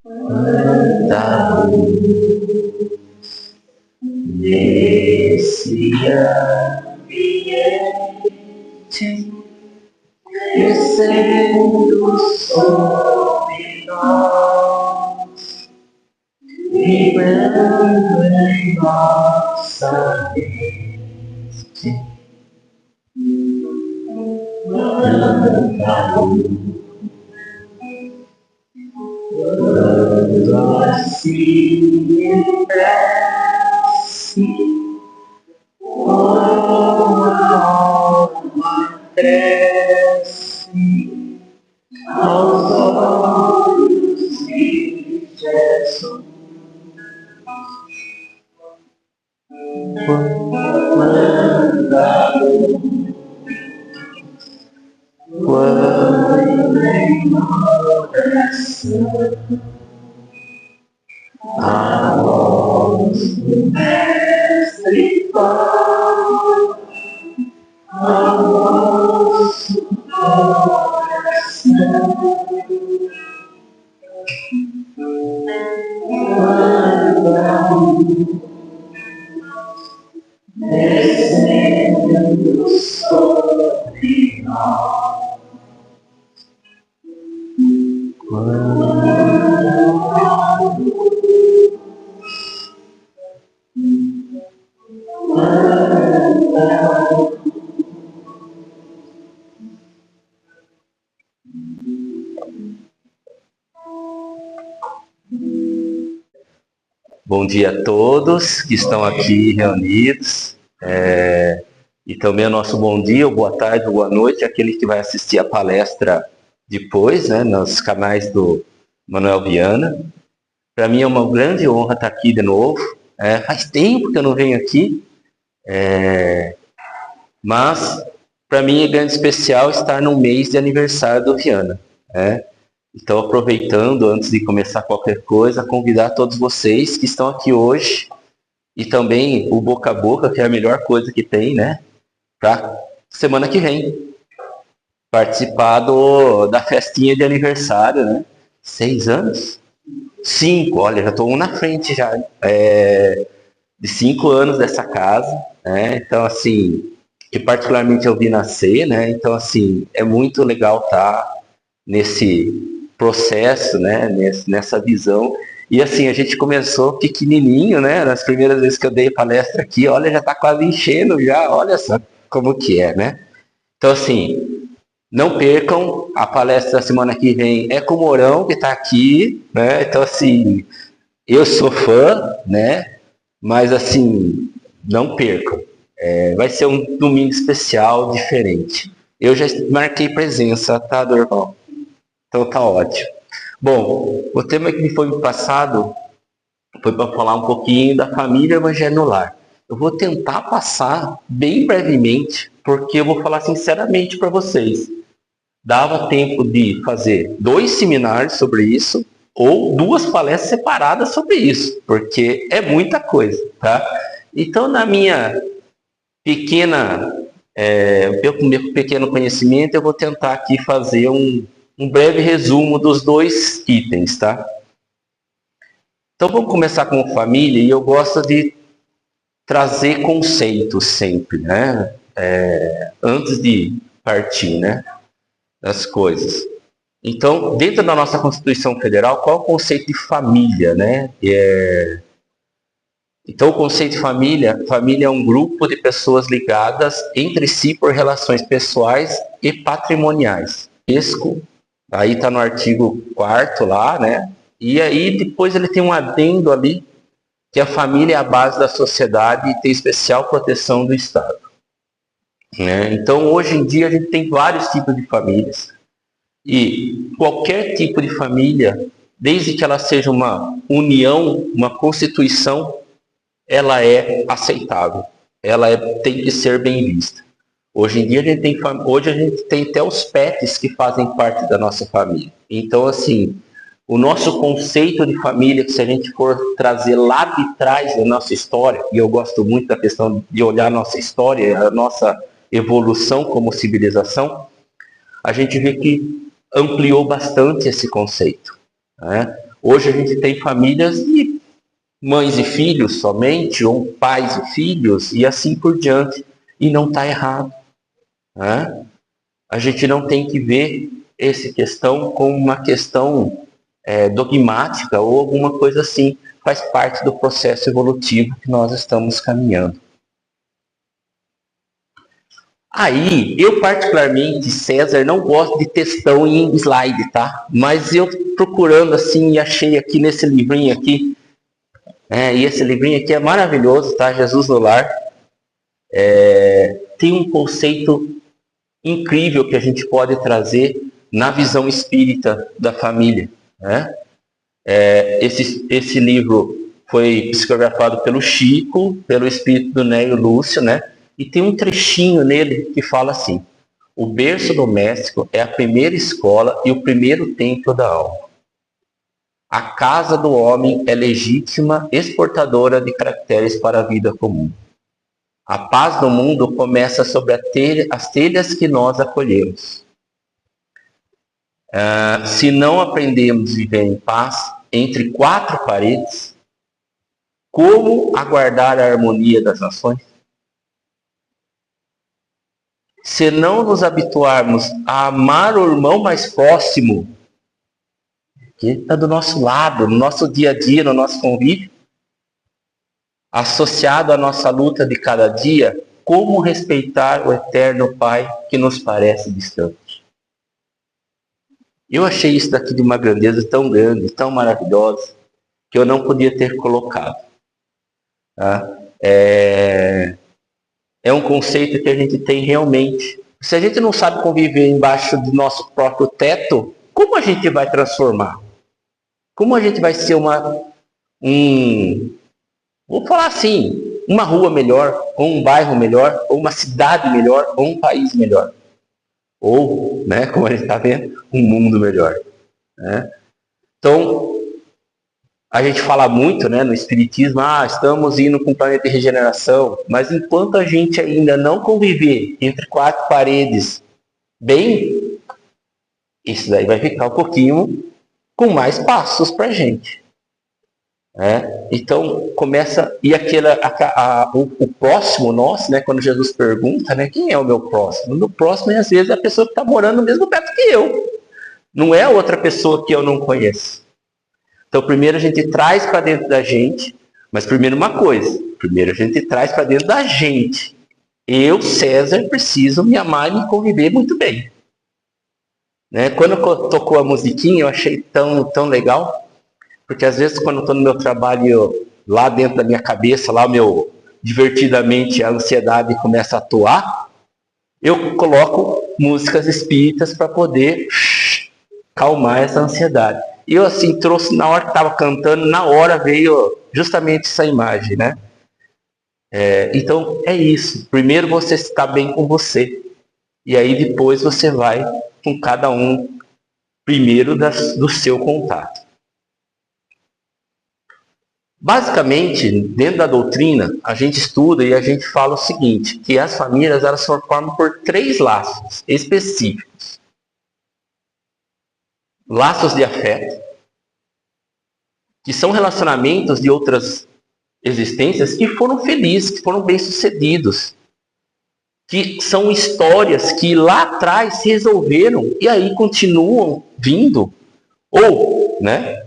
da luz nesse ambiente, descendo sobre nós, vibrando em nossa mente, da luz. Quando assim desce, como a alma cresce aos olhos de Jesus. Quando a quando em oração a voz do Mestre fala ao nosso coração. Quando a luz descendo sobre nós, bom dia a todos que estão aqui reunidos, e também o nosso bom dia, ou boa tarde, ou boa noite, aquele que vai assistir a palestra depois, né, nos canais do Manuel Viana. Para mim é uma grande honra estar aqui de novo. Faz tempo que eu não venho aqui, mas para mim é grande especial estar no mês de aniversário do Viana. Então, aproveitando, antes de começar qualquer coisa, convidar todos vocês que estão aqui hoje, e também o boca a boca, que é a melhor coisa que tem, né, para semana que vem participar da festinha de aniversário, né? 6 anos? 5, olha, já estou um na frente já. De 5 anos dessa casa, né? Então, assim, que particularmente eu vi nascer, né? Então, assim, é muito legal estar nesse processo, né? Nessa visão. E, assim, a gente começou pequenininho, né? Nas primeiras vezes que eu dei palestra aqui, olha, já está quase enchendo já, olha só como que é, né? Então, assim, não percam, a palestra da semana que vem é com o Mourão, que está aqui, né? Então, assim, eu sou fã, né? Mas, assim, não percam. Vai ser um domingo especial, diferente. Eu já marquei presença, tá, Dorval? Então tá ótimo. Bom, o tema que me foi passado foi para falar um pouquinho da família Evangelho no Lar. Eu vou tentar passar bem brevemente, porque eu vou falar sinceramente para vocês. Dava tempo de fazer 2 seminários sobre isso, ou 2 palestras separadas sobre isso, porque é muita coisa, tá? Então, na minha meu pequeno conhecimento, eu vou tentar aqui fazer um breve resumo dos 2 itens, tá? Então, vamos começar com família, e eu gosto de trazer conceitos sempre, né? Antes de partir, né? Das coisas. Então, dentro da nossa Constituição Federal, qual é o conceito de família, né? Então, o conceito de família é um grupo de pessoas ligadas entre si por relações pessoais e patrimoniais. Isso, aí está no artigo 4º lá, né? E aí depois ele tem um adendo ali, que a família é a base da sociedade e tem especial proteção do Estado. Então, hoje em dia, a gente tem vários tipos de famílias. E qualquer tipo de família, desde que ela seja uma união, uma constituição, ela é aceitável. Ela tem que ser bem vista. Hoje em dia a gente tem até os pets que fazem parte da nossa família. Então, assim, o nosso conceito de família, que se a gente for trazer lá de trás da nossa história, e eu gosto muito da questão de olhar a nossa história, a nossa evolução como civilização, a gente vê que ampliou bastante esse conceito, né? Hoje a gente tem famílias de mães e filhos somente, ou pais e filhos, e assim por diante. E não está errado. Né? A gente não tem que ver essa questão como uma questão dogmática ou alguma coisa assim. Faz parte do processo evolutivo que nós estamos caminhando. Aí, eu particularmente, César, não gosto de textão em slide, tá? Mas eu procurando assim, e achei aqui nesse livrinho aqui, e esse livrinho aqui é maravilhoso, tá? Jesus no Lar. Tem um conceito incrível que a gente pode trazer na visão espírita da família, né? Esse livro foi psicografado pelo Chico, pelo espírito do Nélio Lúcio, né? E tem um trechinho nele que fala assim: o berço doméstico é a primeira escola e o primeiro templo da alma. A casa do homem é legítima exportadora de caracteres para a vida comum. A paz do mundo começa sobre as telhas que nós acolhemos. Se não aprendemos a viver em paz entre quatro paredes, como aguardar a harmonia das nações? Se não nos habituarmos a amar o irmão mais próximo, que está do nosso lado, no nosso dia a dia, no nosso convívio, associado à nossa luta de cada dia, como respeitar o eterno Pai que nos parece distante? Eu achei isso daqui de uma grandeza tão grande, tão maravilhosa, que eu não podia ter colocado. Tá? É um conceito que a gente tem realmente. Se a gente não sabe conviver embaixo do nosso próprio teto, como a gente vai transformar? Como a gente vai ser vou falar assim, uma rua melhor, ou um bairro melhor, ou uma cidade melhor, ou um país melhor? Ou, né, como a gente está vendo, um mundo melhor. Né? Então, a gente fala muito, né, no Espiritismo, estamos indo para um planeta de regeneração, mas enquanto a gente ainda não conviver entre quatro paredes bem, isso daí vai ficar um pouquinho com mais passos para a gente. Então, começa, e o próximo nosso, né, quando Jesus pergunta, né, quem é o meu próximo? O meu próximo é, às vezes, a pessoa que está morando no mesmo teto que eu. Não é outra pessoa que eu não conheço. Então, primeiro a gente traz para dentro da gente, mas primeiro uma coisa, primeiro a gente traz para dentro da gente. Eu, César, preciso me amar e me conviver muito bem. Né? Quando tocou a musiquinha, eu achei tão legal, porque às vezes quando eu estou no meu trabalho, lá dentro da minha cabeça, lá divertidamente a ansiedade começa a atuar, eu coloco músicas espíritas para poder calmar essa ansiedade. E eu assim trouxe, na hora que estava cantando, na hora veio justamente essa imagem, né? Então é isso. Primeiro você está bem com você. E aí depois você vai com cada um, primeiro do seu contato. Basicamente, dentro da doutrina, a gente estuda e a gente fala o seguinte, que as famílias elas são formadas por 3 laços específicos. Laços de afeto, que são relacionamentos de outras existências que foram felizes, que foram bem-sucedidos, que são histórias que lá atrás se resolveram e aí continuam vindo, ou, né,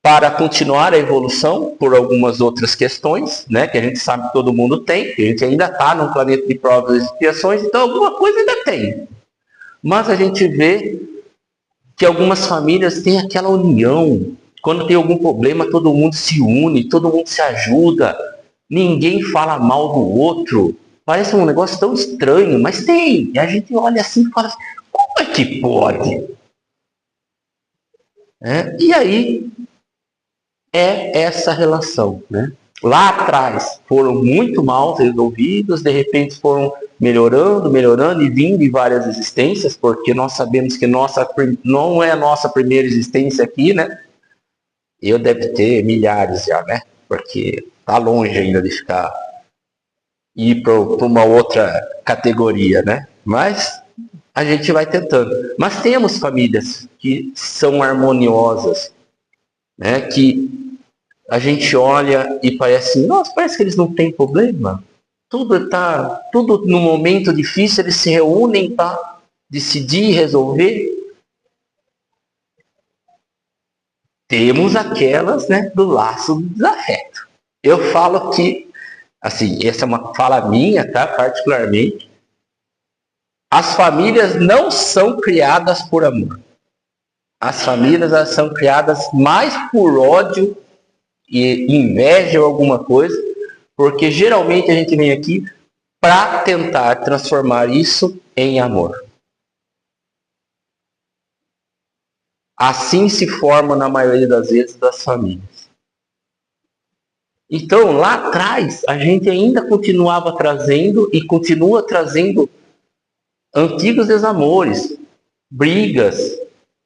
para continuar a evolução por algumas outras questões, né, que a gente sabe que todo mundo tem, que a gente ainda está num planeta de provas e expiações, então alguma coisa ainda tem. Mas a gente vê que algumas famílias têm aquela união. Quando tem algum problema, todo mundo se une, todo mundo se ajuda, ninguém fala mal do outro. Parece um negócio tão estranho, mas tem. E a gente olha assim e fala assim, como é que pode? E aí é essa relação, né? Lá atrás foram muito mal resolvidos, de repente foram melhorando e vindo em várias existências, porque nós sabemos que não é a nossa primeira existência aqui, né? Eu deve ter milhares já, né? Porque tá longe ainda de ir para uma outra categoria, né? Mas a gente vai tentando. Mas temos famílias que são harmoniosas, né? Que a gente olha e parece assim, nossa, parece que eles não têm problema. Tudo no momento difícil, eles se reúnem para decidir e resolver. Temos aquelas, né, do laço do desafeto. Eu falo que, assim, essa é uma fala minha, tá? Particularmente, as famílias não são criadas por amor. As famílias, elas são criadas mais por ódio e inveja ou alguma coisa, porque geralmente a gente vem aqui para tentar transformar isso em amor. Assim se forma, na maioria das vezes, das famílias. Então, lá atrás, a gente ainda continuava trazendo e continua trazendo antigos desamores, brigas,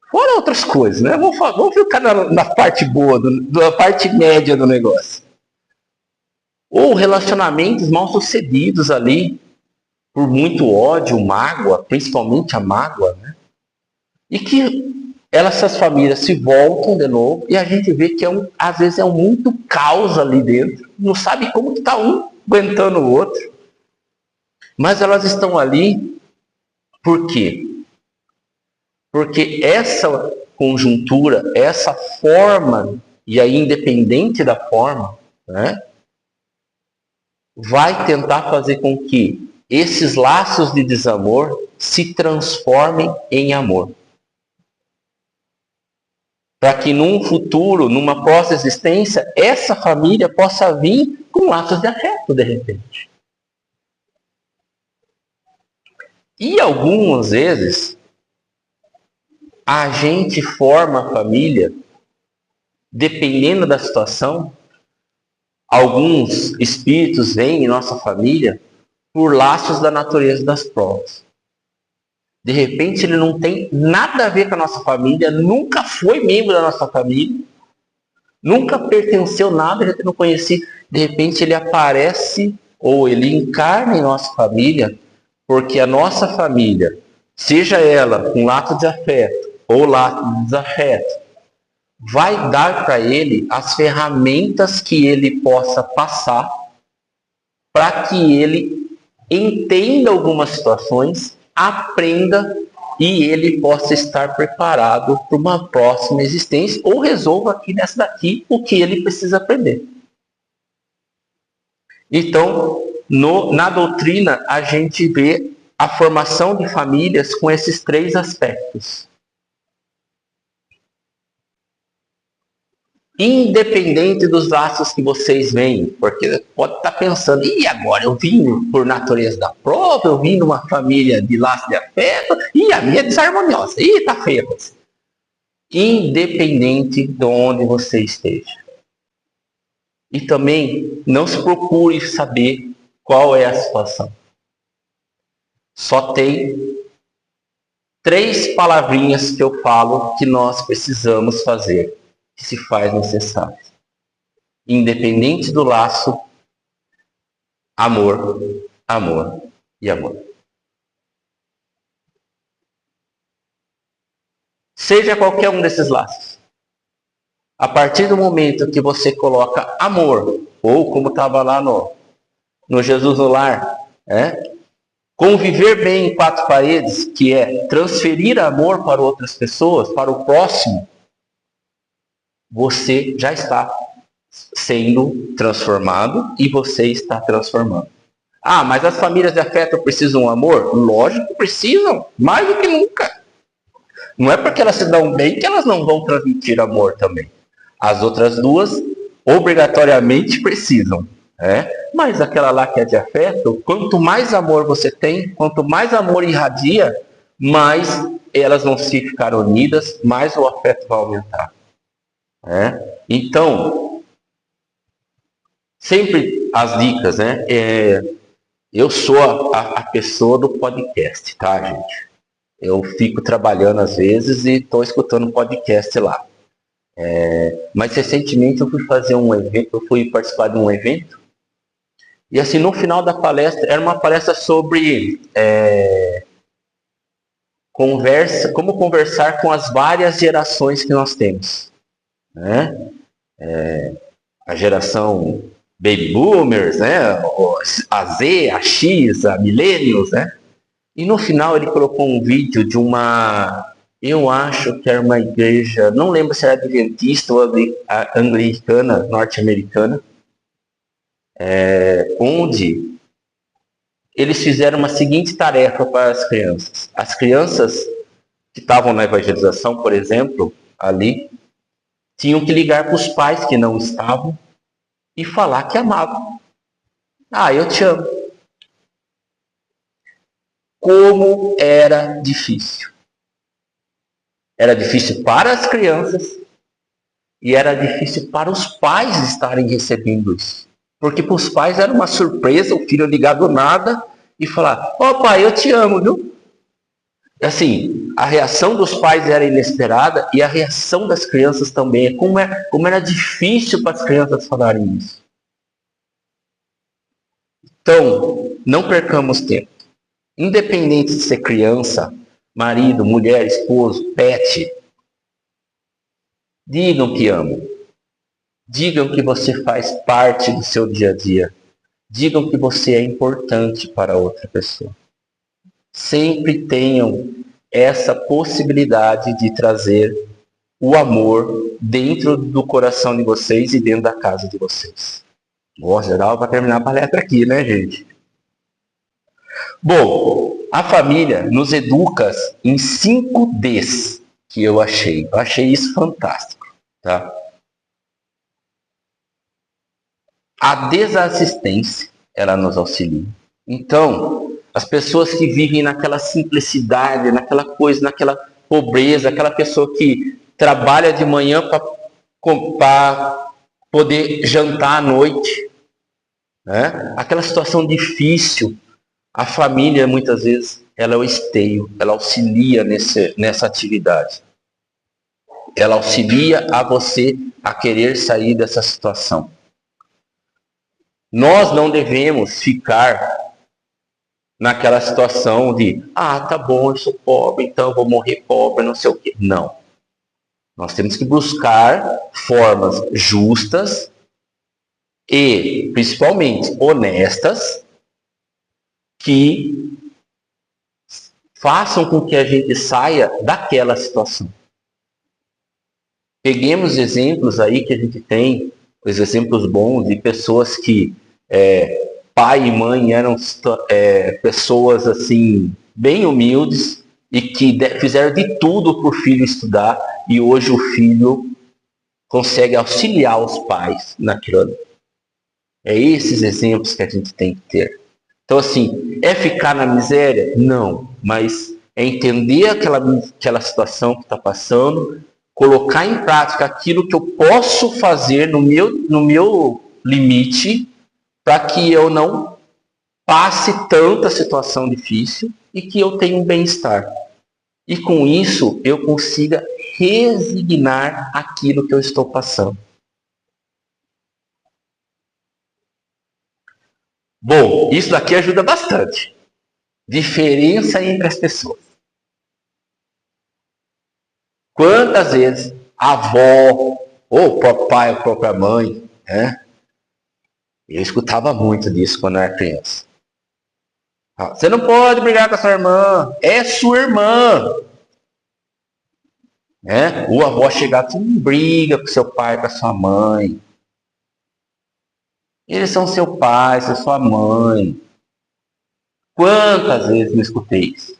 fora outras coisas, né? Vamos ficar na parte boa, na parte média do negócio. Ou relacionamentos mal sucedidos ali, por muito ódio, mágoa, principalmente a mágoa, né? E que essas famílias se voltam de novo e a gente vê que às vezes é muito caos ali dentro. Não sabe como que está um aguentando o outro. Mas elas estão ali por quê? Porque essa conjuntura, essa forma, e aí independente da forma, né, vai tentar fazer com que esses laços de desamor se transformem em amor. Para que num futuro, numa próxima existência, essa família possa vir com laços de afeto, de repente. E algumas vezes, a gente forma a família, dependendo da situação, alguns espíritos vêm em nossa família por laços da natureza das provas. De repente, ele não tem nada a ver com a nossa família, nunca foi membro da nossa família, nunca pertenceu nada, a gente não conhecia. De repente, ele aparece ou ele encarna em nossa família, porque a nossa família, seja ela com laço de afeto ou laço de desafeto, vai dar para ele as ferramentas que ele possa passar para que ele entenda algumas situações, aprenda e ele possa estar preparado para uma próxima existência ou resolva aqui nessa daqui o que ele precisa aprender. Então, na doutrina, a gente vê a formação de famílias com esses três aspectos. Independente dos laços que vocês veem, porque pode estar pensando, e agora eu vim por natureza da prova, eu vim numa família de laço de afeto, e a minha é desarmoniosa, e tá feia a coisa. Independente de onde você esteja. E também não se procure saber qual é a situação. Só tem 3 palavrinhas que eu falo que nós precisamos fazer, que se faz necessário. Independente do laço, amor, amor e amor. Seja qualquer um desses laços. A partir do momento que você coloca amor, ou como estava lá no Jesus no Lar, conviver bem em 4 paredes, que é transferir amor para outras pessoas, para o próximo, você já está sendo transformado e você está transformando. Ah, mas as famílias de afeto precisam de amor? Lógico que precisam, mais do que nunca. Não é porque elas se dão bem que elas não vão transmitir amor também. As outras duas obrigatoriamente precisam. Mas aquela lá que é de afeto, quanto mais amor você tem, quanto mais amor irradia, mais elas vão se ficar unidas, mais o afeto vai aumentar. Então, sempre as dicas, eu sou a pessoa do podcast, tá, gente? Eu fico trabalhando às vezes e estou escutando podcast lá. Mas recentemente eu fui fazer um evento, eu fui participar de um evento, e assim, no final da palestra, era uma palestra sobre como conversar com as várias gerações que nós temos. né? A geração Baby Boomers, né? A Z, a X, a Millennials, né? E no final ele colocou um vídeo de uma, eu acho que era uma igreja, não lembro se era adventista ou anglicana, norte-americana, onde eles fizeram uma seguinte tarefa para as crianças. As crianças que estavam na evangelização, por exemplo, ali, tinham que ligar para os pais que não estavam e falar que amavam. Ah, eu te amo. Como era difícil. Era difícil para as crianças e era difícil para os pais estarem recebendo isso. Porque para os pais era uma surpresa o filho ligar do nada e falar: ó, pai, eu te amo, viu? Assim, a reação dos pais era inesperada e a reação das crianças também. Como era difícil para as crianças falarem isso. Então, não percamos tempo. Independente de ser criança, marido, mulher, esposo, pet, digam que amam. Digam que você faz parte do seu dia a dia. Digam que você é importante para outra pessoa. Sempre tenham essa possibilidade de trazer o amor dentro do coração de vocês e dentro da casa de vocês. Nossa, já dava para terminar a palestra aqui, né, gente? Bom, a família nos educa em 5 Ds que eu achei. Eu achei isso fantástico, tá? A desassistência, ela nos auxilia. Então, as pessoas que vivem naquela simplicidade, naquela coisa, naquela pobreza, aquela pessoa que trabalha de manhã para poder jantar à noite, né? Aquela situação difícil, a família muitas vezes ela é o esteio, ela auxilia nessa atividade. Ela auxilia a você a querer sair dessa situação. Nós não devemos ficar naquela situação de, tá bom, eu sou pobre, então eu vou morrer pobre, não sei o quê. Não. Nós temos que buscar formas justas e, principalmente, honestas que façam com que a gente saia daquela situação. Peguemos exemplos aí que a gente tem, os exemplos bons de pessoas que pai e mãe eram pessoas assim bem humildes e que fizeram de tudo para o filho estudar e hoje o filho consegue auxiliar os pais naquilo ali. É esses exemplos que a gente tem que ter. Então, assim, é ficar na miséria? Não, mas é entender aquela situação que está passando, colocar em prática aquilo que eu posso fazer no meu limite para que eu não passe tanta situação difícil e que eu tenha um bem-estar. E com isso eu consiga resignar aquilo que eu estou passando. Bom, isso daqui ajuda bastante. Diferença entre as pessoas. Quantas vezes a avó, ou o próprio pai, ou a própria mãe, né? Eu escutava muito disso quando eu era criança. Você não pode brigar com a sua irmã, é sua irmã. Né? O avô chegar, você não briga com seu pai, com a sua mãe. Eles são seu pai, sua mãe. Quantas vezes eu escutei isso?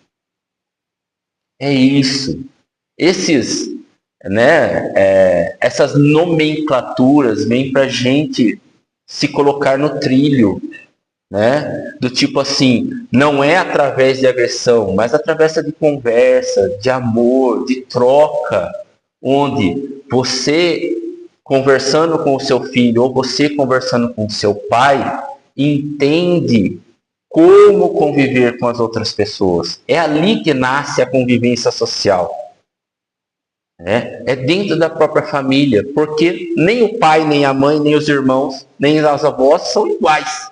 É isso. Essas nomenclaturas vêm para a gente se colocar no trilho, né? Do tipo assim, não é através de agressão, mas através de conversa, de amor, de troca, onde você conversando com o seu filho ou você conversando com o seu pai, entende como conviver com as outras pessoas. É ali que nasce a convivência social. É dentro da própria família, porque nem o pai, nem a mãe, nem os irmãos, nem as avós são iguais.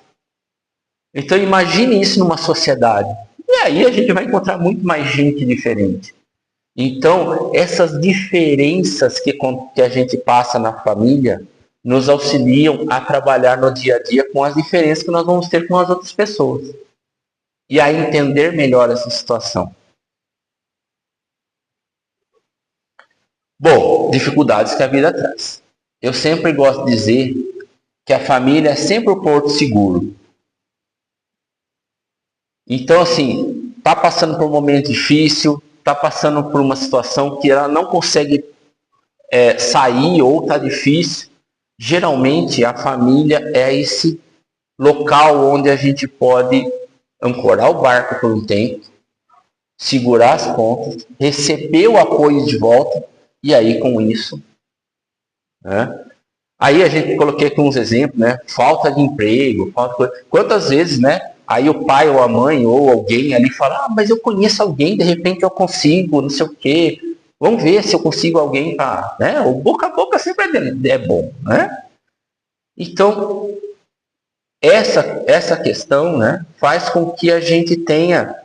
Então imagine isso numa sociedade. E aí a gente vai encontrar muito mais gente diferente. Então, essas diferenças que a gente passa na família nos auxiliam a trabalhar no dia a dia com as diferenças que nós vamos ter com as outras pessoas e a entender melhor essa situação. Bom, dificuldades que a vida traz. Eu sempre gosto de dizer que a família é sempre o porto seguro. Então, assim, está passando por um momento difícil, está passando por uma situação que ela não consegue sair ou está difícil, geralmente a família é esse local onde a gente pode ancorar o barco por um tempo, segurar as pontas, receber o apoio de volta e aí com isso, né? Aí a gente coloquei aqui uns exemplos, né? Falta de emprego, quantas vezes, né? Aí o pai ou a mãe ou alguém ali fala, mas eu conheço alguém, de repente eu consigo, não sei o quê. Vamos ver se eu consigo alguém para, né? O boca a boca sempre é bom, né? Então, essa questão, né, faz com que a gente tenha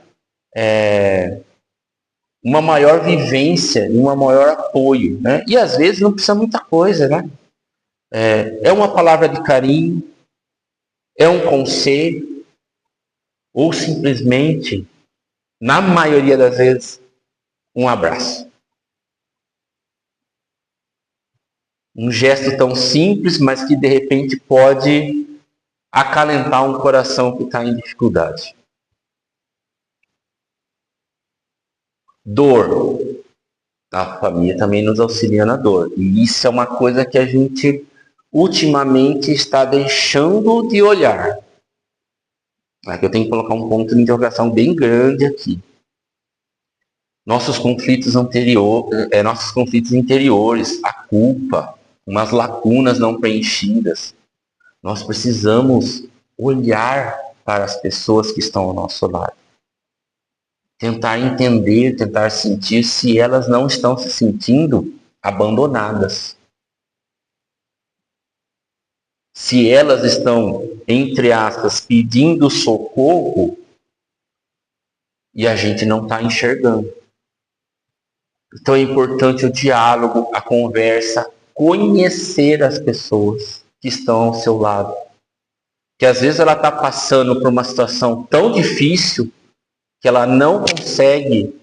uma maior vivência, um maior apoio, né? E às vezes não precisa muita coisa, né? É uma palavra de carinho, é um conselho, ou simplesmente, na maioria das vezes, um abraço. Um gesto tão simples, mas que de repente pode acalentar um coração que está em dificuldade. Dor. A família também nos auxilia na dor. E isso é uma coisa que a gente ultimamente está deixando de olhar. Aqui eu tenho que colocar um ponto de interrogação bem grande aqui. Nossos conflitos interiores, a culpa, umas lacunas não preenchidas. Nós precisamos olhar para as pessoas que estão ao nosso lado. Tentar entender, tentar sentir se elas não estão se sentindo abandonadas. Se elas estão, entre aspas, pedindo socorro e a gente não está enxergando. Então é importante o diálogo, a conversa, conhecer as pessoas que estão ao seu lado. Que às vezes ela está passando por uma situação tão difícil que ela não consegue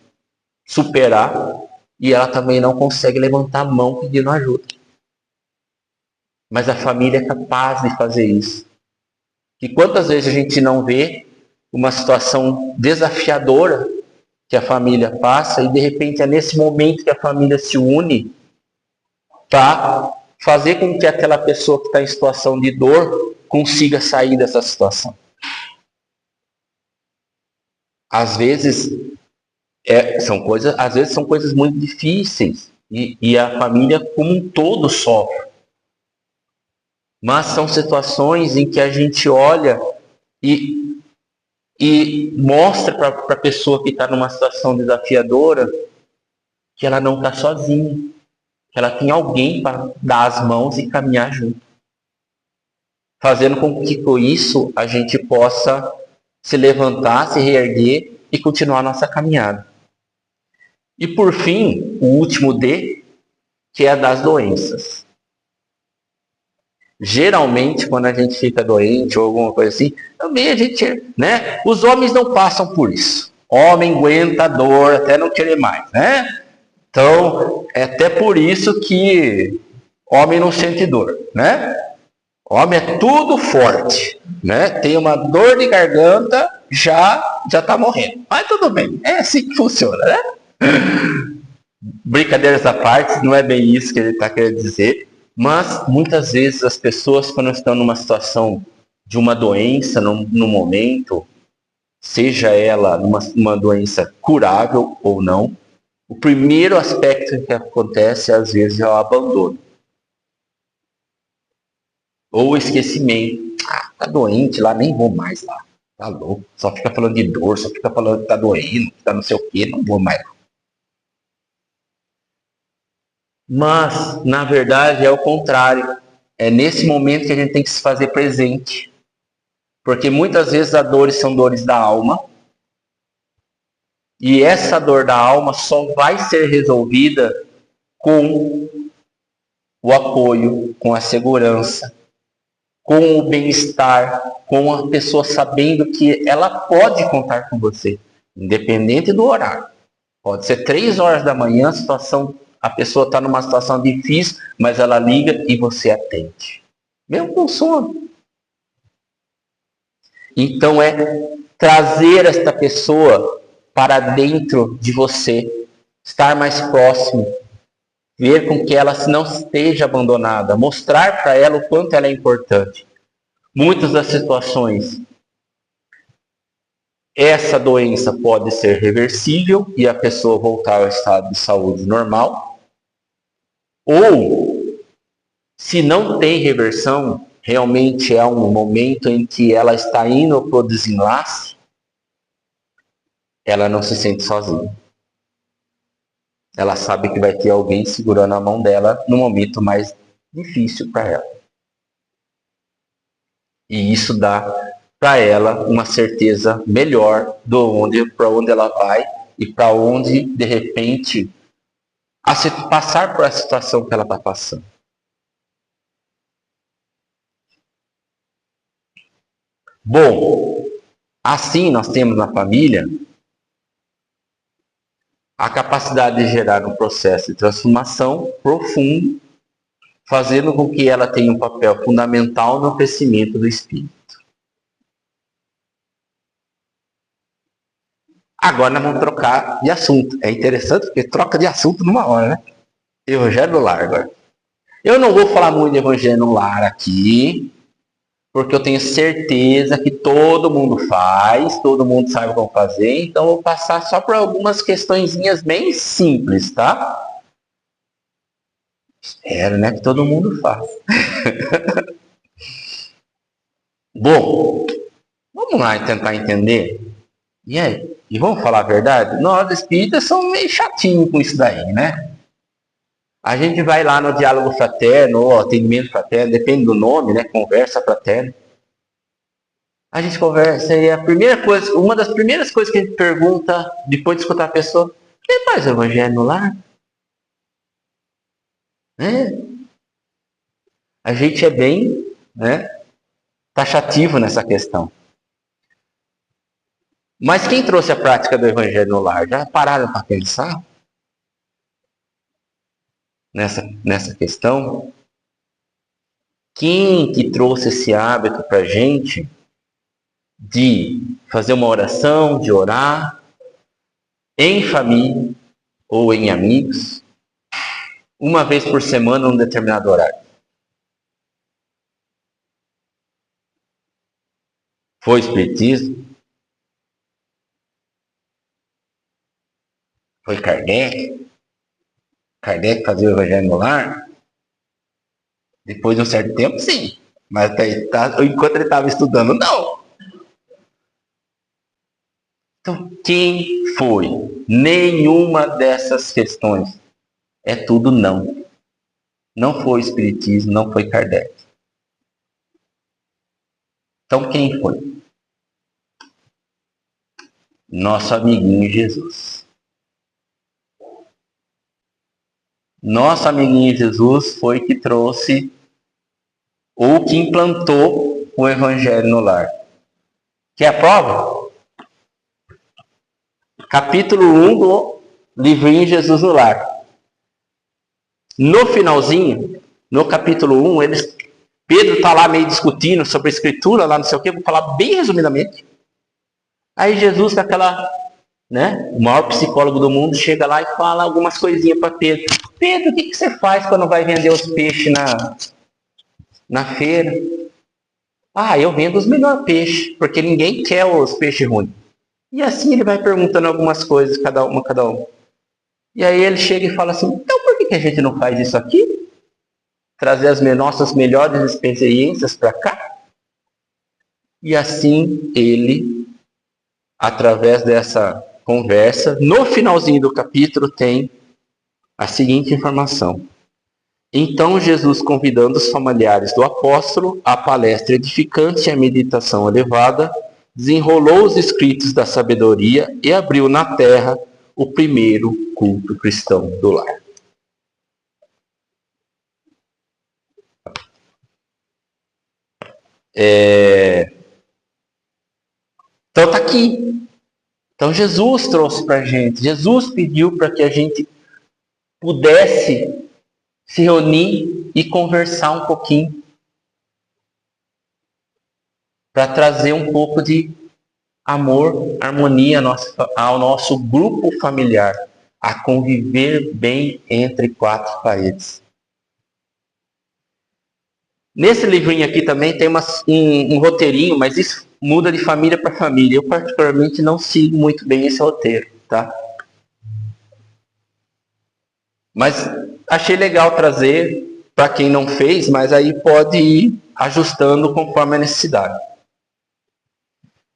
superar e ela também não consegue levantar a mão pedindo ajuda. Mas a família é capaz de fazer isso. E quantas vezes a gente não vê uma situação desafiadora que a família passa e de repente é nesse momento que a família se une para fazer com que aquela pessoa que está em situação de dor consiga sair dessa situação. Às vezes são coisas muito difíceis e a família como um todo sofre. Mas são situações em que a gente olha e mostra para a pessoa que está numa situação desafiadora que ela não está sozinha, que ela tem alguém para dar as mãos e caminhar junto. Fazendo com que com isso a gente possa se levantar, se reerguer e continuar a nossa caminhada. E por fim, o último D, que é a das doenças. Geralmente, quando a gente fica doente ou alguma coisa assim, também a gente, né? Os homens não passam por isso. Homem aguenta a dor até não querer mais, né? Então, é até por isso que homem não sente dor, né? Homem é tudo forte, né? Tem uma dor de garganta, já tá morrendo. Mas tudo bem, é assim que funciona, né? Brincadeiras à parte, não é bem isso que ele está querendo dizer. Mas, muitas vezes, as pessoas, quando estão numa situação de uma doença, no momento, seja ela uma doença curável ou não, o primeiro aspecto que acontece, às vezes, é o abandono. Ou o esquecimento. Tá doente lá, nem vou mais lá. Tá louco. Só fica falando de dor, só fica falando que tá doendo, que tá não sei o quê, não vou mais. Mas, na verdade, é o contrário. É nesse momento que a gente tem que se fazer presente. Porque muitas vezes as dores são dores da alma. E essa dor da alma só vai ser resolvida com o apoio, com a segurança, com o bem-estar, com a pessoa sabendo que ela pode contar com você, independente do horário. Pode ser 3 horas da manhã, a pessoa está numa situação difícil, mas ela liga e você atende. Mesmo com sono. Então é trazer esta pessoa para dentro de você, estar mais próximo, ver com que ela não esteja abandonada, mostrar para ela o quanto ela é importante. Muitas das situações, essa doença pode ser reversível e a pessoa voltar ao estado de saúde normal. Ou, se não tem reversão, realmente é um momento em que ela está indo para o desenlace, ela não se sente sozinha. Ela sabe que vai ter alguém segurando a mão dela no momento mais difícil para ela. E isso dá para ela uma certeza melhor para onde ela vai e para onde, de repente, passar por a situação que ela está passando. Bom, assim nós temos na família a capacidade de gerar um processo de transformação profundo, fazendo com que ela tenha um papel fundamental no crescimento do espírito. Agora nós vamos trocar de assunto. É interessante porque troca de assunto numa hora, né? Evangelho no lar agora. Eu não vou falar muito de Evangelho no lar aqui, porque eu tenho certeza que todo mundo faz, todo mundo sabe como fazer, então eu vou passar só por algumas questõezinhas bem simples, tá? Espero, né, que todo mundo faça. Bom, vamos lá tentar entender. E aí? E vamos falar a verdade? Nós espíritas somos meio chatinhos com isso daí, né? A gente vai lá no diálogo fraterno, ou atendimento fraterno, depende do nome, né? Conversa fraterna. A gente conversa e uma das primeiras coisas que a gente pergunta, depois de escutar a pessoa, tem mais evangelho no lar? A gente é bem, taxativo nessa questão. Mas quem trouxe a prática do evangelho no lar? Já pararam para pensar nessa questão? Quem que trouxe esse hábito para a gente de fazer uma oração, de orar em família ou em amigos, uma vez por semana, num determinado horário? Foi o Espiritismo? Foi Kardec? Kardec fazia o evangelho no lar? Depois de um certo tempo, sim. Mas enquanto ele estava estudando, não. Então, quem foi? Nenhuma dessas questões. É tudo não. Não foi o Espiritismo, não foi Kardec. Então, quem foi? Nosso amiguinho Jesus. Nosso amiguinho Jesus foi que trouxe ou que implantou o Evangelho no lar. Quer a prova? Capítulo 1 do livrinho Jesus no Lar. No finalzinho, no capítulo 1, Pedro está lá meio discutindo sobre a escritura, lá não sei o que, vou falar bem resumidamente. Aí Jesus, com aquela, o maior psicólogo do mundo, chega lá e fala algumas coisinhas para Pedro. Pedro, o que você faz quando vai vender os peixes na feira? Ah, eu vendo os melhores peixes, porque ninguém quer os peixes ruins. E assim ele vai perguntando algumas coisas, cada um. E aí ele chega e fala assim, então por que a gente não faz isso aqui? Trazer as nossas melhores experiências para cá? E assim ele, através dessa conversa, no finalzinho do capítulo tem a seguinte informação. Então Jesus, convidando os familiares do apóstolo à palestra edificante e à meditação elevada, desenrolou os escritos da sabedoria e abriu na terra o primeiro culto cristão do lar. Então está aqui. Então Jesus trouxe para a gente, Jesus pediu para que a gente pudesse se reunir e conversar um pouquinho, para trazer um pouco de amor, harmonia ao nosso grupo familiar, a conviver bem entre quatro paredes. Nesse livrinho aqui também tem um roteirinho, mas isso muda de família para família. Eu particularmente não sigo muito bem esse roteiro, tá? Mas achei legal trazer para quem não fez, mas aí pode ir ajustando conforme a necessidade.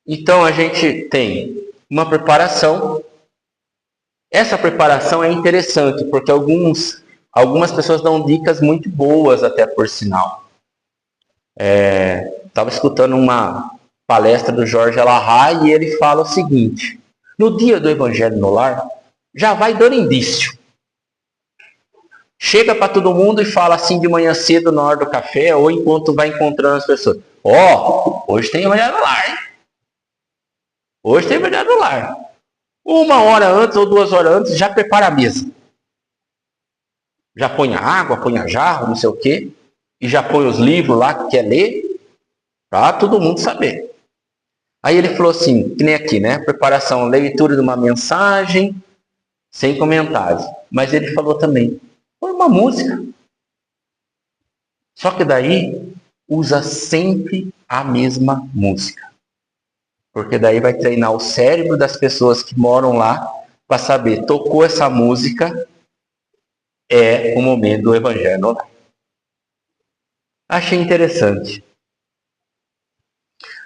Então a gente tem uma preparação. Essa preparação é interessante, porque algumas pessoas dão dicas muito boas, até por sinal. Estava escutando uma palestra do Jorge Alahá e ele fala o seguinte: no dia do Evangelho no Lar, já vai dando indício. Chega para todo mundo e fala assim de manhã cedo na hora do café ou enquanto vai encontrando as pessoas: hoje tem Evangelho no Lar, hein? Hoje tem Evangelho no Lar. 1 hora antes ou 2 horas antes, já prepara a mesa. Já põe a água, põe a jarra, não sei o quê. E já põe os livros lá que quer ler, para todo mundo saber. Aí ele falou assim, que nem aqui, né? Preparação, leitura de uma mensagem, sem comentários. Mas ele falou também, põe uma música. Só que daí, usa sempre a mesma música. Porque daí vai treinar o cérebro das pessoas que moram lá para saber, tocou essa música, é o momento do Evangelho. Achei interessante.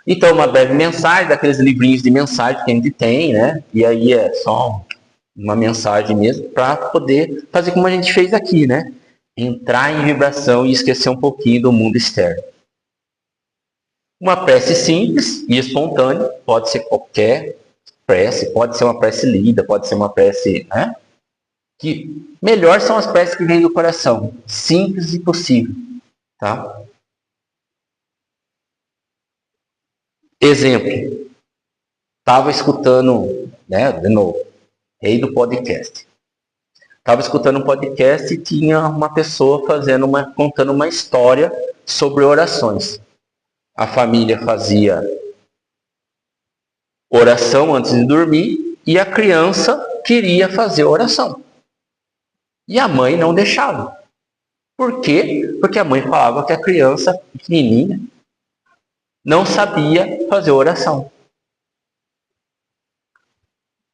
Então, uma breve mensagem, daqueles livrinhos de mensagem que a gente tem, né? E aí é só uma mensagem mesmo, para poder fazer como a gente fez aqui, né? Entrar em vibração e esquecer um pouquinho do mundo externo. Uma prece simples e espontânea, pode ser qualquer prece, pode ser uma prece lida, pode ser uma prece, né? Que melhor são as preces que vêm do coração, simples e possível, tá? Exemplo, estava escutando, né, de novo, rei do podcast. Estava escutando um podcast e tinha uma pessoa contando uma história sobre orações. A família fazia oração antes de dormir e a criança queria fazer oração. E a mãe não deixava. Por quê? Porque a mãe falava que a criança pequenininha não sabia fazer oração.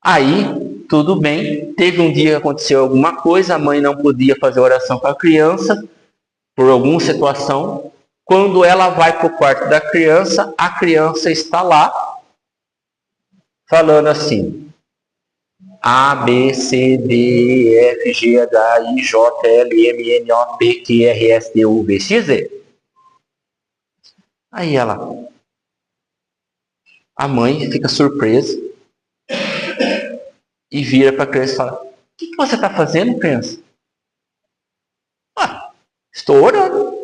Aí, tudo bem, teve um dia que aconteceu alguma coisa, a mãe não podia fazer oração com a criança, por alguma situação. Quando ela vai para o quarto da criança, a criança está lá, falando assim: A, B, C, D, E, F, G, H, I, J, L, M, N, O, P, Q, R, S, T, U, V, X, Z. Aí a mãe fica surpresa e vira para a criança e fala: O que você está fazendo, criança? Estou orando.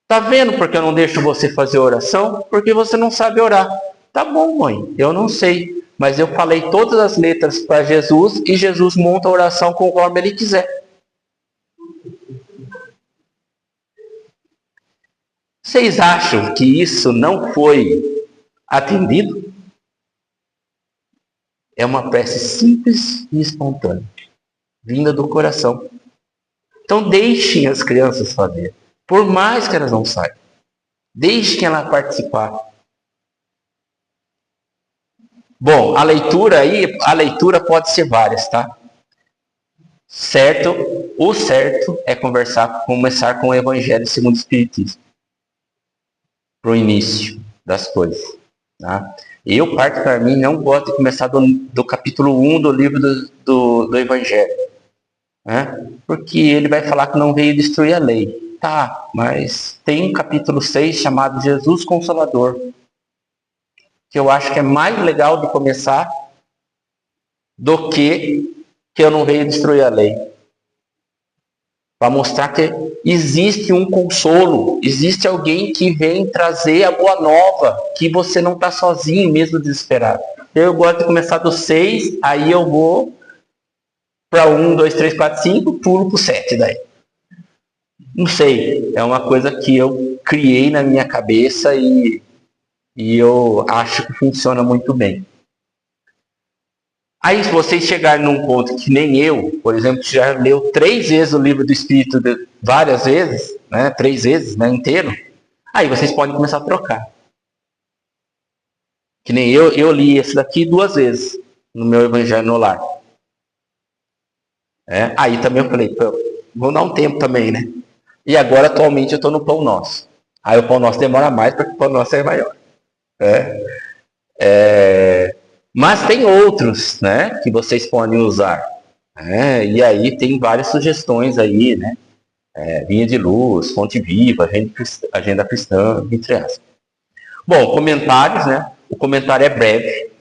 Tá vendo porque eu não deixo você fazer oração? Porque você não sabe orar. Tá bom, mãe, eu não sei. Mas eu falei todas as letras para Jesus e Jesus monta a oração conforme ele quiser. Vocês acham que isso não foi atendido? É uma prece simples e espontânea, vinda do coração. Então deixem as crianças fazer, por mais que elas não saibam. Deixem ela participar. Bom, a leitura pode ser várias, tá? O certo é começar com o Evangelho segundo o Espiritismo. Para o início das coisas. Tá? Eu, particularmente, não gosto de começar do capítulo 1 do livro do Evangelho. Né? Porque ele vai falar que não veio destruir a lei. Tá, mas tem um capítulo 6 chamado Jesus Consolador. que eu acho que é mais legal de começar do que eu não veio destruir a lei. Para mostrar que existe um consolo, existe alguém que vem trazer a boa nova, que você não está sozinho, mesmo desesperado. Eu gosto de começar do 6, aí eu vou para 1, 2, 3, 4, 5, pulo para o 7 daí. Não sei, é uma coisa que eu criei na minha cabeça e eu acho que funciona muito bem. Aí, se vocês chegarem num ponto que nem eu, por exemplo, que já leu 3 vezes o livro do Espírito, várias vezes, né, 3 vezes, né, inteiro, aí vocês podem começar a trocar. Que nem eu li esse daqui 2 vezes no meu Evangelho no Lar. Aí também eu falei, vou dar um tempo também, né? E agora, atualmente, eu estou no Pão Nosso. Aí o Pão Nosso demora mais, porque o Pão Nosso é maior. Mas tem outros, né, que vocês podem usar. E aí tem várias sugestões aí, né? Linha de Luz, Fonte Viva, Agenda Cristã, entre aspas. Bom, comentários, né? O comentário é breve.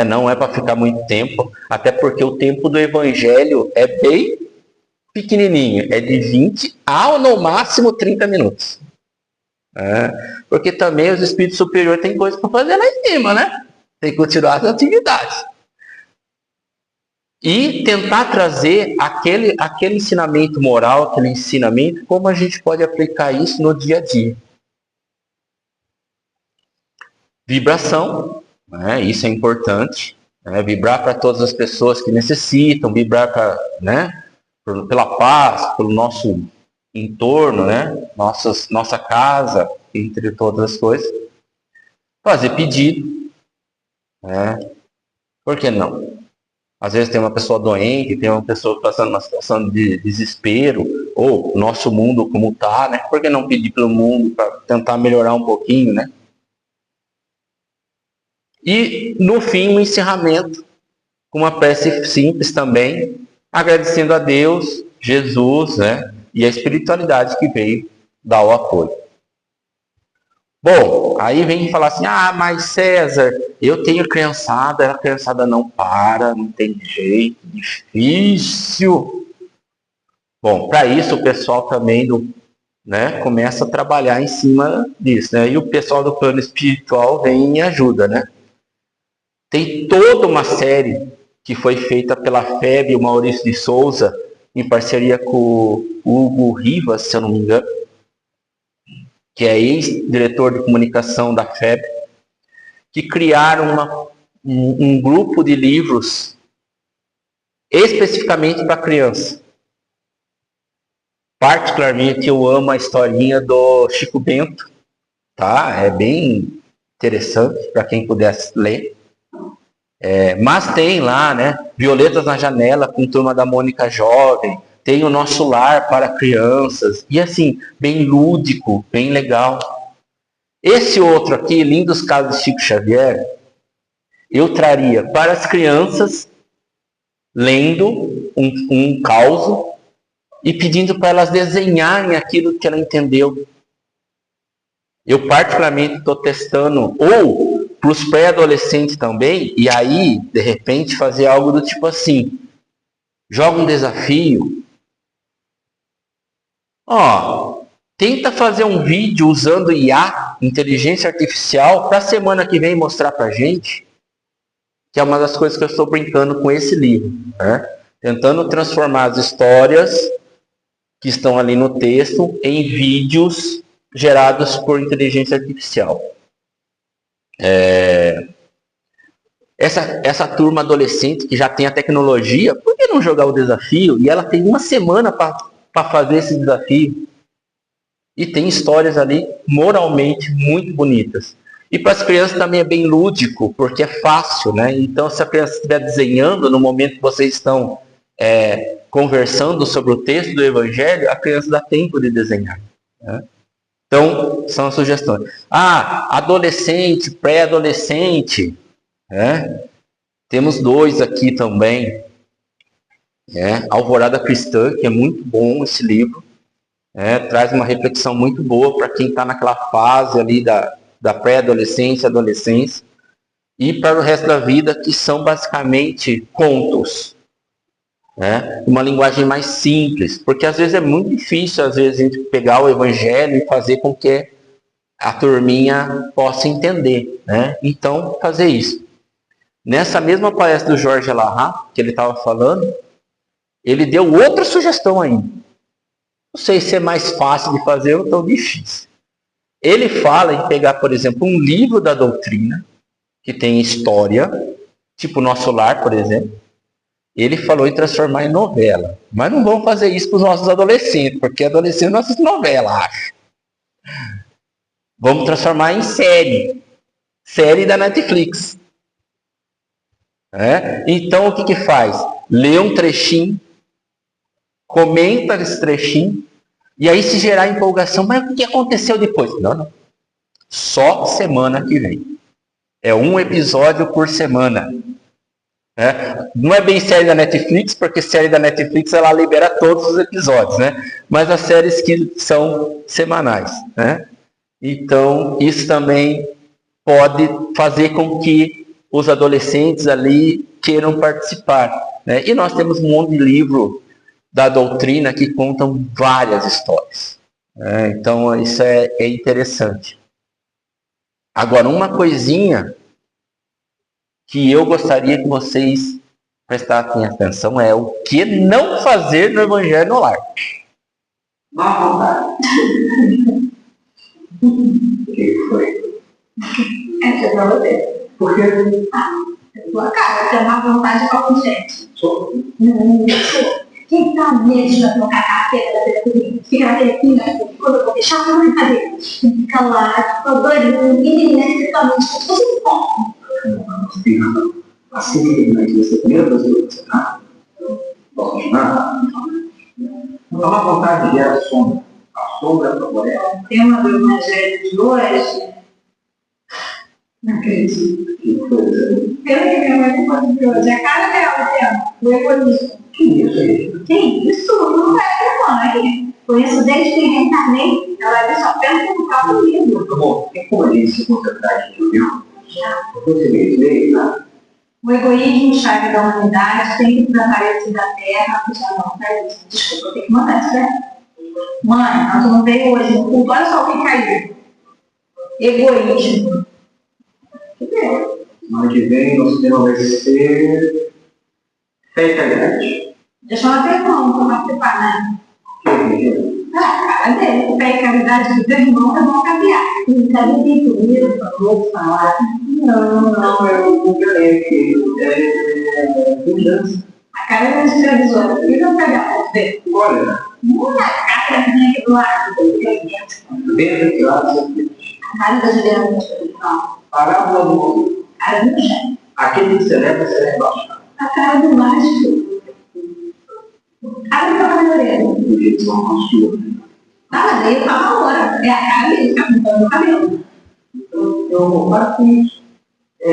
Não é para ficar muito tempo, até porque o tempo do Evangelho é bem pequenininho. É de 20 a, no máximo, 30 minutos. Porque também os espíritos superiores têm coisa para fazer lá em cima, né? Tem que continuar as atividades. E tentar trazer aquele ensinamento moral, aquele ensinamento, como a gente pode aplicar isso no dia a dia. Vibração, né? Isso é importante. Vibrar para todas as pessoas que necessitam, vibrar pela paz, pelo nosso entorno, né? Nossa casa, entre todas as coisas. Fazer pedido. Por que não? Às vezes tem uma pessoa doente, tem uma pessoa passando uma situação de desespero, ou nosso mundo como está, né? Por que não pedir pelo mundo para tentar melhorar um pouquinho, né? E, no fim, um encerramento com uma prece simples também, agradecendo a Deus, Jesus, né? E a espiritualidade que veio dar o apoio. Bom, aí vem falar assim, mas César, eu tenho criançada, a criançada não para, não tem jeito, difícil. Bom, para isso o pessoal também começa a trabalhar em cima disso, né? E o pessoal do plano espiritual vem e ajuda, né? Tem toda uma série que foi feita pela FEB e o Maurício de Souza, em parceria com o Hugo Rivas, se eu não me engano, que é ex-diretor de comunicação da FEB, que criaram um grupo de livros especificamente para criança. Particularmente, eu amo a historinha do Chico Bento, tá? É bem interessante para quem pudesse ler. Mas tem lá, né? Violetas na Janela, com Turma da Mônica Jovem. Tem o Nosso Lar para crianças. E assim, bem lúdico, bem legal. Esse outro aqui, Lindos Casos de Chico Xavier, eu traria para as crianças, lendo um caos e pedindo para elas desenharem aquilo que ela entendeu. Eu particularmente estou testando, ou para os pré-adolescentes também, e aí, de repente, fazer algo do tipo assim, joga um desafio, tenta fazer um vídeo usando IA, inteligência artificial, para a semana que vem mostrar para a gente, que é uma das coisas que eu estou brincando com esse livro, né? Tentando transformar as histórias que estão ali no texto em vídeos gerados por inteligência artificial. Essa turma adolescente que já tem a tecnologia, por que não jogar o desafio? E ela tem uma semana para fazer esse desafio. E tem histórias ali moralmente muito bonitas. E para as crianças também é bem lúdico, porque é fácil, né? Então, se a criança estiver desenhando no momento que vocês estão conversando sobre o texto do Evangelho, a criança dá tempo de desenhar, né? Então, são as sugestões. Adolescente, pré-adolescente, né? Temos 2 aqui também. Alvorada Cristã, que é muito bom esse livro. Traz uma reflexão muito boa para quem está naquela fase ali da pré-adolescência, adolescência, e para o resto da vida, que são basicamente contos. Né? Uma linguagem mais simples, porque às vezes é muito difícil, às vezes, a gente pegar o evangelho e fazer com que a turminha possa entender. Né? Então, fazer isso. Nessa mesma palestra do Jorge Alahá, que ele estava falando, ele deu outra sugestão ainda. Não sei se é mais fácil de fazer ou tão difícil. Ele fala em pegar, por exemplo, um livro da doutrina, que tem história, tipo Nosso Lar, por exemplo. Ele falou em transformar em novela. Mas não vamos fazer isso para os nossos adolescentes, porque adolescentes não assistem novela, acho. Vamos transformar em série. Série da Netflix. Então, o que faz? Lê um trechinho, comenta esse trechinho, e aí se gerar empolgação, mas o que aconteceu depois? Não. Só semana que vem. É um episódio por semana. Não é bem série da Netflix, porque série da Netflix ela libera todos os episódios, né? Mas as séries que são semanais. Né? Então, isso também pode fazer com que os adolescentes ali queiram participar. Né? E nós temos um monte de livro da doutrina que contam várias histórias. Então, isso é interessante. Agora, uma coisinha que eu gostaria que vocês prestassem atenção é o que não fazer no Evangelho no Lar. Má vontade. O que foi? Essa é pra você. Por quê? Tua cara, tem má vontade com a gente. Sou. Não sou. Quem tá mesmo de colocar a carteira da telefonia? Fica naquele pinga, quando eu vou deixar, eu vou fazer. Fica lá, doidinho, inesperadamente, como se fosse um pouco. Assim que terminar de você primeiro fazer o que você tá? Posso ajudar? Não há vontade de ver a sombra. A sombra favorece. O tema do Evangelho de hoje. Não acredito. Que coisa. Pelo que minha mãe falou de hoje, a cara dela, o tema, o egoísmo. Que isso aí? Que isso? Não é minha mãe. Conheço desde que reencarnei. Ela disse só pensa no próprio livro. Bom, tem como a gente se concentrar aqui, viu? Você me veio, né? O egoísmo chave da humanidade tem que desaparecer da Terra. Já não, tá isso. Desculpa, eu tenho que mandar isso, né? Mãe, nós vamos ver hoje no culto. Olha só o que caiu. Egoísmo. Semana que vem, nosso tema vai ser fé e caridade. Deixa eu até irmão para participar, né? Cara dele, fé e caridade do teu irmão é bom caviar. Cadê isso? Vou falar. Não, eu não ganhei aqui. Vingança. A cara da supervisora. E não pegar, pode ver? Olha, Muda a cara que vem aqui do lado. bem aqui lá, A cara da Juliana da supervisão. parábola do mundo. A cara do chão. Aquele que celebra será rebaixado. A cara do mágico. A cara do cabeleireiro. Do jeito que são com a sua. Nada, daí eu falo a hora. É a cara dele, fica pintando o cabelo. Eu acho que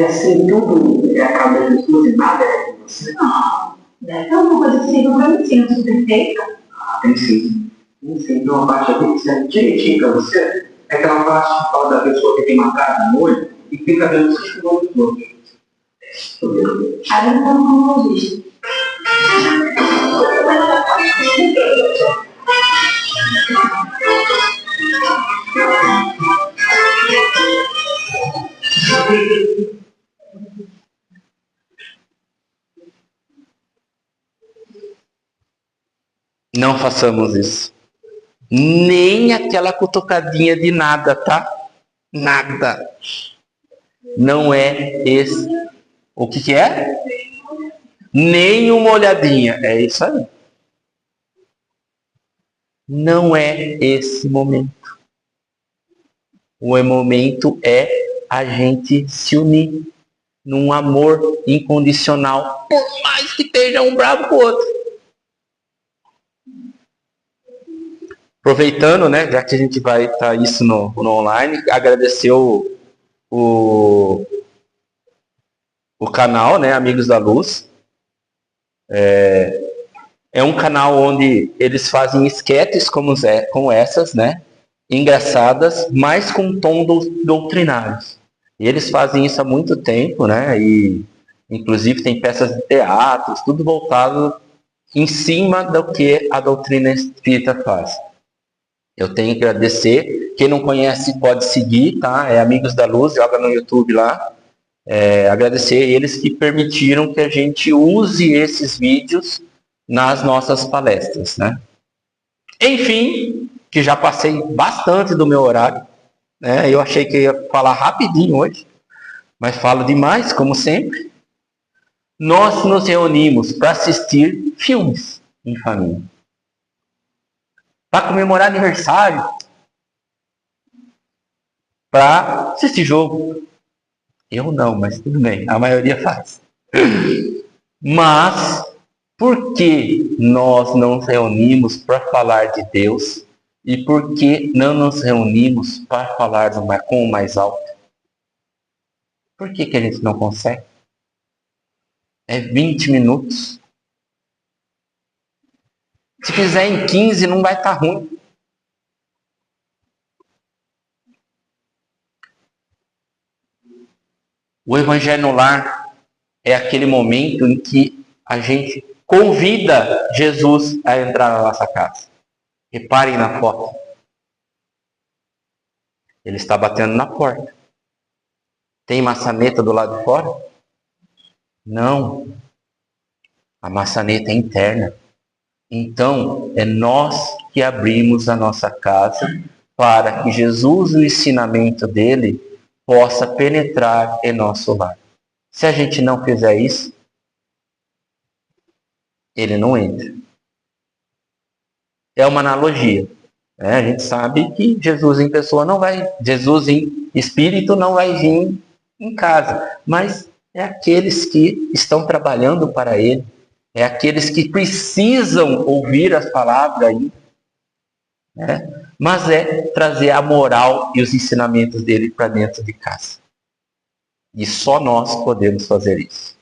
assim, tudo é a cabeça de tudo e nada é com você. Não, deve ter alguma coisa que seja pra mim, sendo perfeita. Tem sim. Tem sim. Tem uma parte aqui que serve direitinho pra você. É aquela parte que fala da pessoa que tem uma cara no olho e fica vendo os olhos dos outros. A gente tá no logista. Não façamos isso. Nem aquela cutucadinha de nada, tá? Nada. Não é esse. O que é? Nem uma olhadinha. É isso aí. Não é esse momento. O momento é a gente se unir num amor incondicional, por mais que esteja um bravo com o outro. Aproveitando, né, já que a gente vai estar isso no online, agradecer o canal, né, Amigos da Luz. É um canal onde eles fazem esquetes como essas, né? engraçadas, mas com tom doutrinários. E eles fazem isso há muito tempo, né? E inclusive tem peças de teatro, tudo voltado em cima do que a doutrina espírita faz. Eu tenho que agradecer. Quem não conhece pode seguir, tá? É Amigos da Luz, joga no YouTube lá. Agradecer eles que permitiram que a gente use esses vídeos nas nossas palestras, né? Enfim, que já passei bastante do meu horário, né? Eu achei que ia falar rapidinho hoje, mas falo demais, como sempre. Nós nos reunimos para assistir filmes em família, para comemorar aniversário, para assistir jogo. Eu não, mas tudo bem, a maioria faz. Mas por que nós não nos reunimos para falar de Deus e por que não nos reunimos para falar com o mais alto? Por que a gente não consegue? É 20 minutos. Se fizer em 15, não vai estar ruim. O Evangelho no Lar é aquele momento em que a gente convida Jesus a entrar na nossa casa. Reparem na foto. Ele está batendo na porta. Tem maçaneta do lado de fora? Não. A maçaneta é interna. Então, é nós que abrimos a nossa casa para que Jesus, o ensinamento dele, possa penetrar em nosso lar. Se a gente não fizer isso, ele não entra. É uma analogia. Né? A gente sabe que Jesus em pessoa não vai, Jesus em espírito não vai vir em casa, mas é aqueles que estão trabalhando para ele, é aqueles que precisam ouvir as palavras ainda, né? Mas é trazer a moral e os ensinamentos dele para dentro de casa. E só nós podemos fazer isso.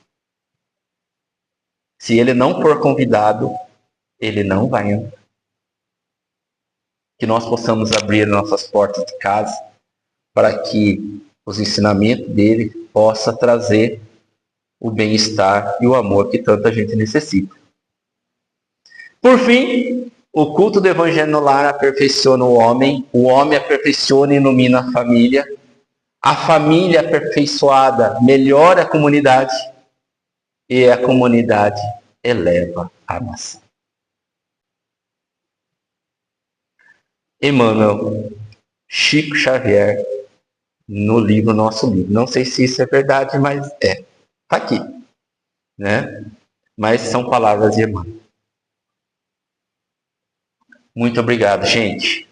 Se ele não for convidado, ele não vai entrar. Que nós possamos abrir nossas portas de casa para que os ensinamentos dele possa trazer o bem-estar e o amor que tanta gente necessita. Por fim, o culto do Evangelho no Lar aperfeiçoa o homem aperfeiçoa e ilumina a família aperfeiçoada melhora a comunidade e a comunidade eleva a nação. Emmanuel, Chico Xavier, no livro Nosso Livro. Não sei se isso é verdade, mas é. Está aqui. Né? Mas são palavras de Emmanuel. Muito obrigado, gente.